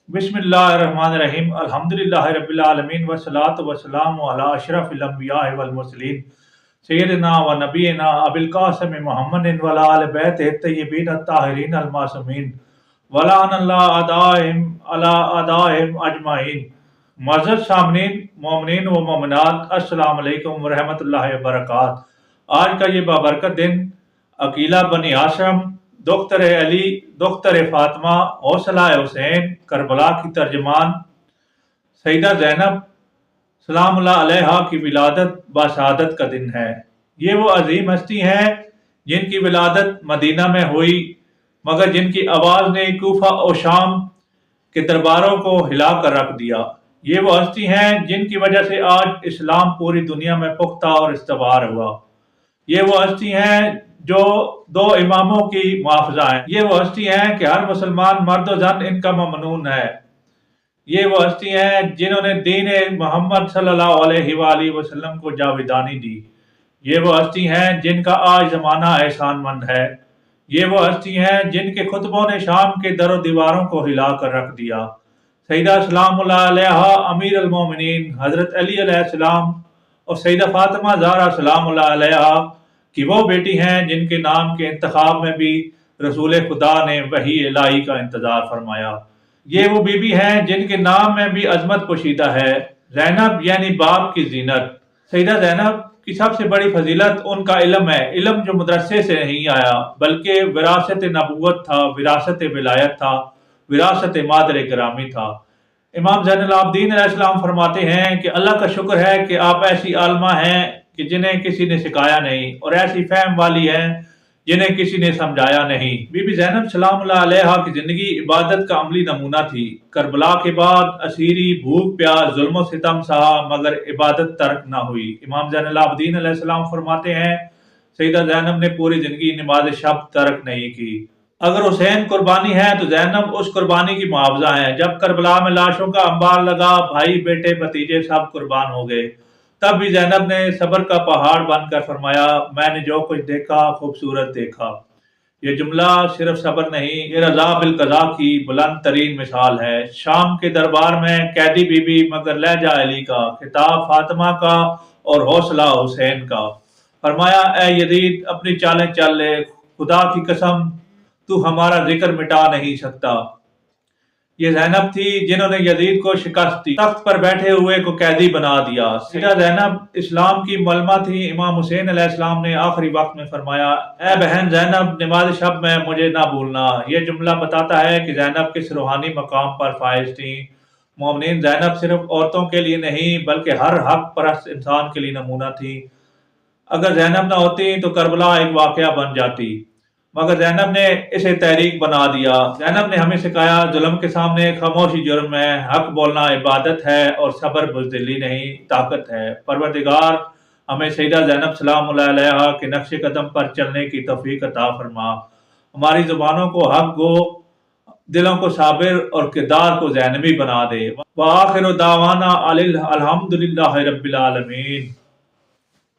बिस्मिल्लाहिर्रहमानिर्रहीम अल्हम्दुलिल्लाहि रब्बिल आलमीन वस्सलातु वस्सलामु अला अशरफिल अंबिया'i वल मुरसलीन सय्यिदिना व नबीना अबिल कासिम मुहम्मदिन व अला आलि बैतिहि अत-तय्यिबीन अत-ताहिरीन अल-मासूमीन व लअनल्लाहु अला अदाइहिम अजमाइन। मुअज़्ज़ज़ सामईन, मोमिनीन व मोमिनात, अस्सलामु अलैकुम व रहमतुल्लाहि व बरकातहू। आज का ये बाबरकत दिन अकीला बनी हाशम, दुख्तर अली, दुख्तर फातिमा, हौसला हुसैन, करबला की तर्जमान सईदा ज़ैनब सलामुल्लाह अलैहा की विलादत बाशहादत का दिन है। ये वो अजीम हस्ती हैं जिनकी विलादत मदीना में हुई, मगर जिनकी आवाज़ ने कूफा और शाम के दरबारों को हिला कर रख दिया। ये वो हस्ती हैं जिनकी वजह से आज इस्लाम पूरी दुनिया में पुख्ता और इस्तवार हुआ। ये वो हस्ती हैं जो दो इमामों की मुहाफ़िज़ा हैं। ये वो हस्ती हैं कि हर मुसलमान मर्द व जन इनका ममनून है। ये वो हस्ती हैं जिन्होंने दीन मोहम्मद सल्लल्लाहु अलैहि वसल्लम को जावेदानी दी। ये वो हस्ती हैं जिनका आज ज़माना एहसानमंद है। ये वो हस्ती हैं जिनके खुतबों ने शाम के दरो दीवारों को हिला कर रख दिया। सईदा सलामुल्लाह अलैहा अमीर अल मोमिनीन हज़रत अली अलैहिस्सलाम और सईदा फातिमा ज़हरा सलामुल्लाह अलैहा कि वो बेटी हैं जिनके नाम के इंतखाब में भी रसूल खुदा ने वही इलाही का इंतजार फरमाया। ये वो बीबी हैं जिनके नाम में भी अजमत पोशीदा है, ज़ैनब यानी बाप की जीनत। सईदा ज़ैनब की सबसे बड़ी फजीलत उनका इल्म है। इल्म जो मदरसे से नहीं आया बल्कि विरासत नबूवत था, विरासत विलायत था, विरासत मादर गिरामी था। इमाम ज़ैनुल आबिदीन अलैहिस्सलाम फरमाते हैं कि अल्लाह का शुक्र है कि आप ऐसी आलमा हैं कि जिन्हें किसी ने सिखाया नहीं, और ऐसी फहम वाली हैं जिन्हें किसी ने समझाया नहीं। बीबी ज़ैनब सलामुल्लाह अलैहा की जिंदगी इबादत का अमली नमूना थी। करबला के बाद असीरी, भूख प्यास, जुल्म सितम सहा, मगर इबादत तर्क ना हुई। इमाम ज़ैनुल आबिदीन अलैहिस्सलाम फरमाते हैं सईदा ज़ैनब ने पूरी जिंदगी नमाज शब तर्क नहीं की। अगर हुसैन कुर्बानी है तो ज़ैनब उस कुर्बानी की मुआवजा है। जब करबला में लाशों का अंबार लगा, भाई बेटे भतीजे सब कुर्बान हो गए, तब भी ज़ैनब ने सब्र का पहाड़ बनकर फरमाया, मैंने जो कुछ देखा खूबसूरत देखा। ये जुमला सिर्फ सब्र नहीं, ये रज़ा बिल क़ज़ा की बुलंद तरीन मिसाल है। शाम के दरबार में कैदी बीबी मगर लहजा अली का, खिताब फातिमा का और हौसला हुसैन का। फरमाया, ए यजीद अपनी चालें चल ले, खुदा की कसम तू हमारा जिक्र मिटा नहीं सकता। ये ज़ैनब थी जिन्होंने यजीद को शिकस्त दी, तख्त पर बैठे हुए को कैदी बना दिया। सईदा ज़ैनब इस्लाम की मलमा थी। इमाम हुसैन अलैहिस्सलाम ने आखिरी वक्त में फरमाया, ए बहन ज़ैनब नमाज शब में मुझे ना भूलना। यह जुमला बताता है कि ज़ैनब किस रूहानी मकाम पर फाइज थी। मोमिनीन ज़ैनब सिर्फ औरतों के लिए नहीं बल्कि हर हक परस्त इंसान के लिए नमूना थी। अगर ज़ैनब ना होती तो करबला एक वाक़या बन जाती, मगर ज़ैनब ने इसे तहरीक बना दिया। ज़ैनब ने हमें सिखाया, जुल्म के सामने खामोशी जुर्म है, हक बोलना इबादत है और सब्र बुज़दिली नहीं ताकत है। परवरदिगार हमें सईदा ज़ैनब सलामुल्लाह अलैहा के नक्श कदम पर चलने की तौफीक अता फरमा। हमारी ज़ुबानों को हक गो, दिलों को साबिर और किरदार को ज़ैनबी बना दे। व आखिर दावाना अनिल हम्दुलिल्लाहि रब्बिल आलमीन।